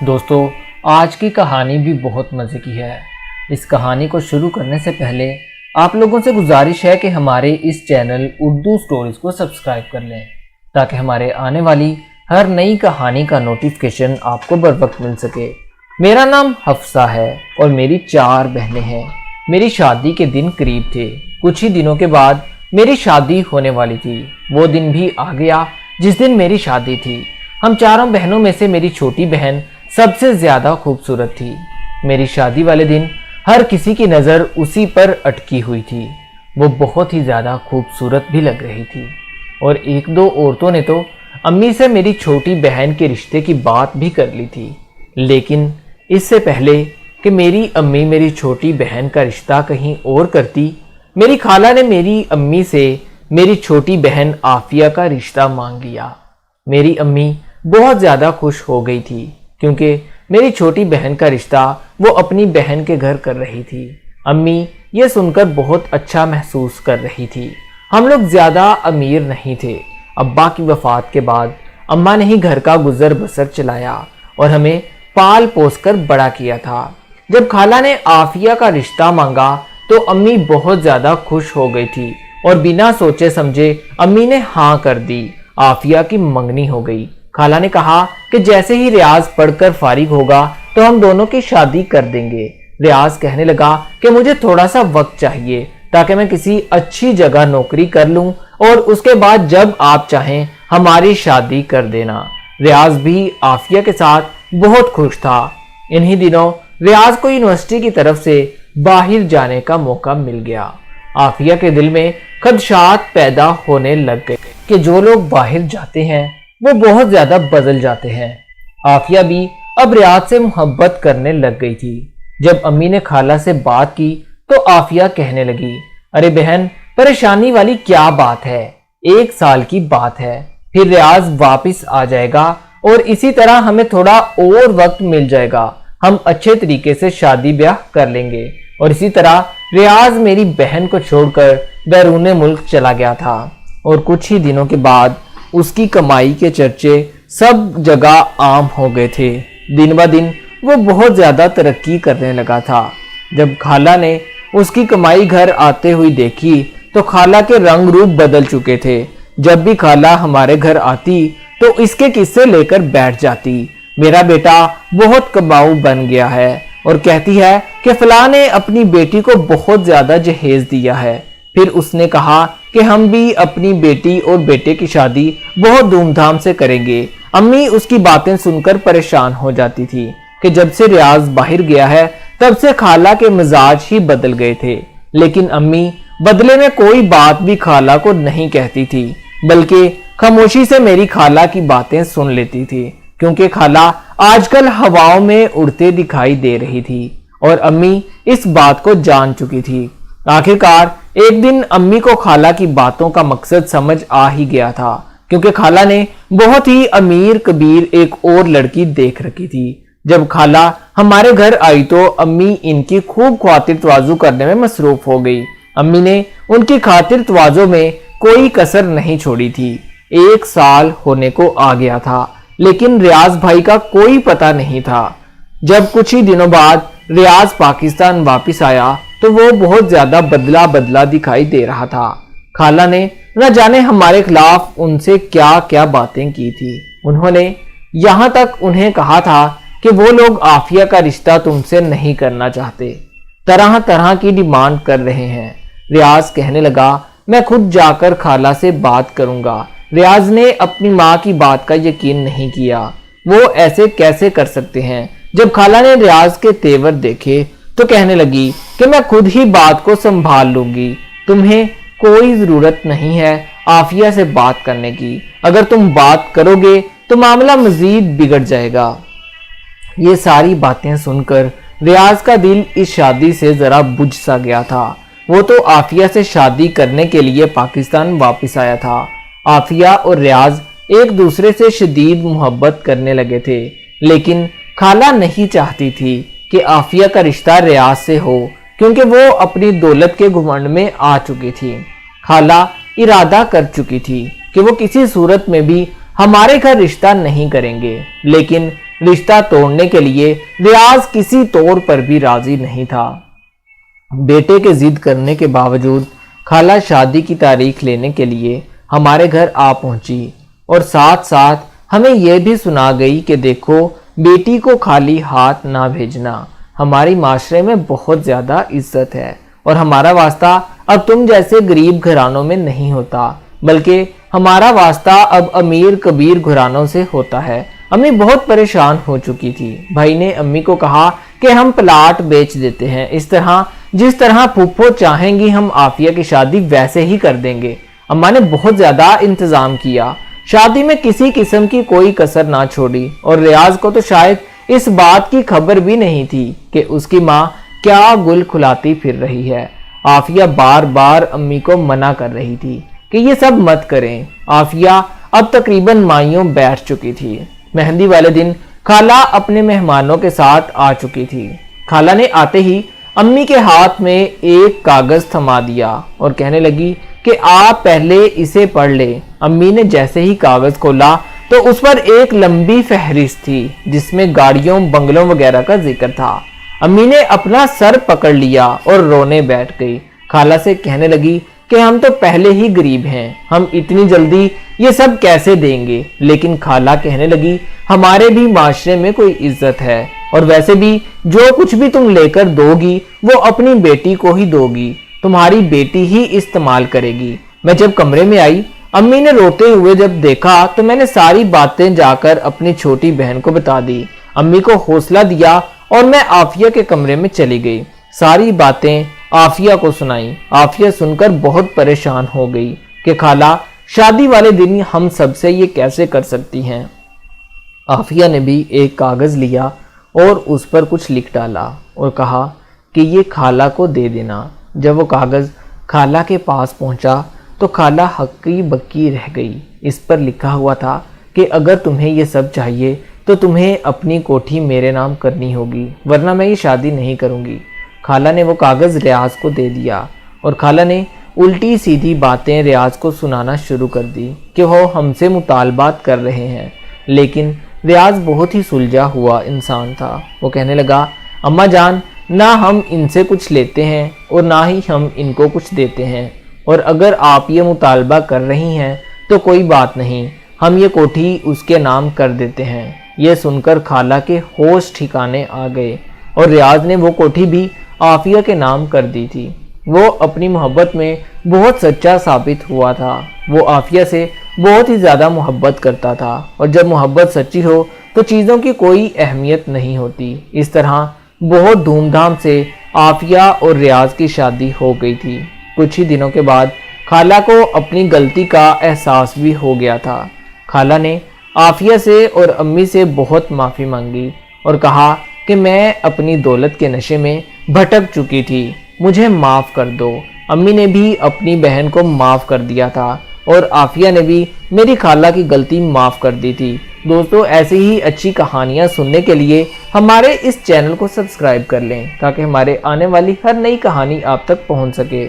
دوستو آج کی کہانی بھی بہت مزے کی ہے۔ اس کہانی کو شروع کرنے سے پہلے آپ لوگوں سے گزارش ہے کہ ہمارے اس چینل اردو سٹوریز کو سبسکرائب کر لیں تاکہ ہمارے آنے والی ہر نئی کہانی کا نوٹیفیکیشن آپ کو بر وقت مل سکے۔ میرا نام حفصہ ہے اور میری 4 بہنیں ہیں۔ میری شادی کے دن قریب تھے۔ کچھ ہی دنوں کے بعد میری شادی ہونے والی تھی۔ وہ دن بھی آ گیا جس دن میری شادی تھی۔ ہم 4 بہنوں میں سے میری چھوٹی بہن سب سے زیادہ خوبصورت تھی۔ میری شادی والے دن ہر کسی کی نظر اسی پر اٹکی ہوئی تھی۔ وہ بہت ہی زیادہ خوبصورت بھی لگ رہی تھی اور 1-2 عورتوں نے تو امی سے میری چھوٹی بہن کے رشتے کی بات بھی کر لی تھی، لیکن اس سے پہلے کہ میری امی میری چھوٹی بہن کا رشتہ کہیں اور کرتی، میری خالہ نے میری امی سے میری چھوٹی بہن عافیہ کا رشتہ مانگ لیا۔ میری امی بہت زیادہ خوش ہو گئی تھی کیونکہ میری چھوٹی بہن کا رشتہ وہ اپنی بہن کے گھر کر رہی تھی۔ امی یہ سن کر بہت اچھا محسوس کر رہی تھی۔ ہم لوگ زیادہ امیر نہیں تھے۔ ابا کی وفات کے بعد اماں نے ہی گھر کا گزر بسر چلایا اور ہمیں پال پوس کر بڑا کیا تھا۔ جب خالہ نے عافیہ کا رشتہ مانگا تو امی بہت زیادہ خوش ہو گئی تھی اور بنا سوچے سمجھے امی نے ہاں کر دی۔ عافیہ کی منگنی ہو گئی۔ خالہ نے کہا کہ جیسے ہی ریاض پڑھ کر فارغ ہوگا تو ہم دونوں کی شادی کر دیں گے۔ ریاض کہنے لگا کہ مجھے تھوڑا سا وقت چاہیے تاکہ میں کسی اچھی جگہ نوکری کر لوں اور اس کے بعد جب آپ چاہیں ہماری شادی کر دینا۔ ریاض بھی عافیہ کے ساتھ بہت خوش تھا۔ انہی دنوں ریاض کو یونیورسٹی کی طرف سے باہر جانے کا موقع مل گیا۔ عافیہ کے دل میں خدشات پیدا ہونے لگ گئے کہ جو لوگ باہر جاتے ہیں وہ بہت زیادہ بدل جاتے ہیں۔ عافیہ بھی اب ریاض سے محبت کرنے لگ گئی تھی۔ جب امی نے خالہ سے بات کی تو عافیہ کہنے لگی، ارے بہن پریشانی والی کیا بات ہے، 1 سال کی بات ہے، پھر ریاض واپس آ جائے گا اور اسی طرح ہمیں تھوڑا اور وقت مل جائے گا، ہم اچھے طریقے سے شادی بیاہ کر لیں گے۔ اور اسی طرح ریاض میری بہن کو چھوڑ کر بیرون ملک چلا گیا تھا اور کچھ ہی دنوں کے بعد اس کی کمائی کے چرچے سب جگہ عام ہو گئے تھے۔ دن بہ دن وہ بہت زیادہ ترقی کرنے لگا تھا۔ جب خالہ نے اس کی کمائی گھر آتے ہوئی دیکھی تو خالہ کے رنگ روپ بدل چکے تھے۔ جب بھی خالہ ہمارے گھر آتی تو اس کے قصے لے کر بیٹھ جاتی، میرا بیٹا بہت کماؤ بن گیا ہے، اور کہتی ہے کہ فلاں نے اپنی بیٹی کو بہت زیادہ جہیز دیا ہے۔ پھر اس نے کہا کہ ہم بھی اپنی بیٹی اور بیٹے کی شادی بہت دھوم دھام سے کریں گے۔ امی اس کی باتیں سن کر پریشان ہو جاتی تھی کہ جب سے ریاض باہر گیا ہے تب سے خالہ کے مزاج ہی بدل گئے تھے، لیکن امی بدلے میں کوئی بات بھی خالہ کو نہیں کہتی تھی، بلکہ خاموشی سے میری خالہ کی باتیں سن لیتی تھی، کیونکہ خالہ آج کل ہواؤں میں اڑتے دکھائی دے رہی تھی اور امی اس بات کو جان چکی تھی۔ آخرکار ایک دن امی کو خالہ کی باتوں کا مقصد سمجھ آ ہی گیا تھا، کیونکہ خالہ نے بہت ہی امیر کبیر ایک اور لڑکی دیکھ رکھی تھی۔ جب خالہ ہمارے گھر آئی تو امی ان کی خوب خاطر تواضع کرنے میں مصروف ہو گئی۔ امی نے ان کی خاطر تواضع میں کوئی کسر نہیں چھوڑی تھی۔ 1 سال ہونے کو آ گیا تھا لیکن ریاض بھائی کا کوئی پتہ نہیں تھا۔ جب کچھ ہی دنوں بعد ریاض پاکستان واپس آیا تو وہ بہت زیادہ بدلا دکھائی دے رہا تھا۔ خالہ نے نہ جانے ہمارے خلاف ان سے کیا کیا باتیں کی تھی۔ انہوں نے یہاں تک انہیں کہا تھا کہ وہ لوگ عافیہ کا رشتہ تم سے نہیں کرنا چاہتے، طرح طرح کی ڈیمانڈ کر رہے ہیں۔ ریاض کہنے لگا، میں خود جا کر خالہ سے بات کروں گا۔ ریاض نے اپنی ماں کی بات کا یقین نہیں کیا، وہ ایسے کیسے کر سکتے ہیں۔ جب خالہ نے ریاض کے تیور دیکھے تو کہنے لگی کہ میں خود ہی بات کو سنبھال لوں گی، تمہیں کوئی ضرورت نہیں ہے عافیہ سے بات کرنے کی، اگر تم بات کرو گے تو معاملہ مزید بگڑ جائے گا۔ یہ ساری باتیں سن کر ریاض کا دل اس شادی سے ذرا بجھ سا گیا تھا۔ وہ تو عافیہ سے شادی کرنے کے لیے پاکستان واپس آیا تھا۔ عافیہ اور ریاض ایک دوسرے سے شدید محبت کرنے لگے تھے، لیکن خالہ نہیں چاہتی تھی کہ عافیہ کا رشتہ ریاض سے ہو، کیونکہ وہ اپنی دولت کے گھمنڈ میں آ چکی تھی۔ خالہ ارادہ کر چکی تھی کہ وہ کسی صورت میں بھی ہمارے گھر رشتہ نہیں کریں گے، لیکن رشتہ توڑنے کے لیے ریاض کسی طور پر بھی راضی نہیں تھا۔ بیٹے کے ضد کرنے کے باوجود خالہ شادی کی تاریخ لینے کے لیے ہمارے گھر آ پہنچی اور ساتھ ساتھ ہمیں یہ بھی سنا گئی کہ دیکھو بیٹی کو خالی ہاتھ نہ بھیجنا، ہماری معاشرے میں بہت زیادہ عزت ہے اور ہمارا واسطہ اب تم جیسے غریب گھرانوں میں نہیں ہوتا، بلکہ ہمارا واسطہ اب امیر کبیر گھرانوں سے ہوتا ہے۔ امی بہت پریشان ہو چکی تھی۔ بھائی نے امی کو کہا کہ ہم پلاٹ بیچ دیتے ہیں، جس طرح پھوپھو چاہیں گی ہم عافیہ کی شادی ویسے ہی کر دیں گے۔ اماں نے بہت زیادہ انتظام کیا، شادی میں کسی قسم کی کوئی کسر نہ چھوڑی، اور ریاض کو تو شاید اس بات کی خبر بھی نہیں تھی کہ اس کی ماں کیا گل کھلاتی پھر رہی ہے۔ عافیہ بار بار امی کو منع کر رہی تھی کہ یہ سب مت کریں۔ عافیہ اب تقریباً مائیوں بیٹھ چکی تھی۔ مہندی والے دن خالہ اپنے مہمانوں کے ساتھ آ چکی تھی۔ خالہ نے آتے ہی امی کے ہاتھ میں ایک کاغذ تھما دیا اور کہنے لگی کہ آپ پہلے اسے پڑھ لیں۔ امی نے جیسے ہی کاغذ کھولا تو اس پر ایک لمبی فہرست تھی جس میں گاڑیوں بنگلوں وغیرہ کا ذکر تھا۔ امی نے اپنا سر پکڑ لیا اور رونے بیٹھ گئی۔ خالہ سے کہنے لگی کہ ہم تو پہلے ہی غریب ہیں، ہم اتنی جلدی یہ سب کیسے دیں گے؟ لیکن خالہ کہنے لگی ہمارے بھی معاشرے میں کوئی عزت ہے، اور ویسے بھی جو کچھ بھی تم لے کر دو گی وہ اپنی بیٹی کو ہی دو گی، تمہاری بیٹی ہی استعمال کرے گی۔ میں جب کمرے میں آئی، امی نے روتے ہوئے جب دیکھا تو میں نے ساری باتیں جا کر اپنی چھوٹی بہن کو بتا دی۔ امی کو حوصلہ دیا اور میں عافیہ کے کمرے میں چلی گئی، ساری باتیں عافیہ کو سنائی۔ عافیہ سن کر بہت پریشان ہو گئی کہ خالہ شادی والے دن ہم سب سے یہ کیسے کر سکتی ہیں۔ عافیہ نے بھی ایک کاغذ لیا اور اس پر کچھ لکھ ڈالا اور کہا کہ یہ خالہ کو دے دینا۔ جب وہ کاغذ خالہ کے پاس پہنچا تو خالہ ہکی بکی رہ گئی۔ اس پر لکھا ہوا تھا کہ اگر تمہیں یہ سب چاہیے تو تمہیں اپنی کوٹھی میرے نام کرنی ہوگی، ورنہ میں یہ شادی نہیں کروں گی۔ خالہ نے وہ کاغذ ریاض کو دے دیا اور خالہ نے الٹی سیدھی باتیں ریاض کو سنانا شروع کر دی کہ وہ ہم سے مطالبات کر رہے ہیں، لیکن ریاض بہت ہی سلجھا ہوا انسان تھا۔ وہ کہنے لگا اماں جان، نہ ہم ان سے کچھ لیتے ہیں اور نہ ہی ہم ان کو کچھ دیتے ہیں، اور اگر آپ یہ مطالبہ کر رہی ہیں تو کوئی بات نہیں، ہم یہ کوٹھی اس کے نام کر دیتے ہیں۔ یہ سن کر خالہ کے ہوش ٹھکانے آ گئے اور ریاض نے وہ کوٹھی بھی عافیہ کے نام کر دی تھی۔ وہ اپنی محبت میں بہت سچا ثابت ہوا تھا۔ وہ عافیہ سے بہت ہی زیادہ محبت کرتا تھا، اور جب محبت سچی ہو تو چیزوں کی کوئی اہمیت نہیں ہوتی۔ اس طرح بہت دھوم دھام سے عافیہ اور ریاض کی شادی ہو گئی تھی۔ کچھ ہی دنوں کے بعد خالہ کو اپنی غلطی کا احساس بھی ہو گیا تھا۔ خالہ نے عافیہ سے اور امی سے بہت معافی مانگی اور کہا کہ میں اپنی دولت کے نشے میں بھٹک چکی تھی، مجھے معاف کر دو۔ امی نے بھی اپنی بہن کو معاف کر دیا تھا اور عافیہ نے بھی میری خالہ کی غلطی معاف کر دی تھی۔ دوستو، ایسی ہی اچھی کہانیاں سننے کے لیے ہمارے اس چینل کو سبسکرائب کر لیں تاکہ ہمارے آنے والی ہر نئی کہانی آپ تک پہنچ سکے۔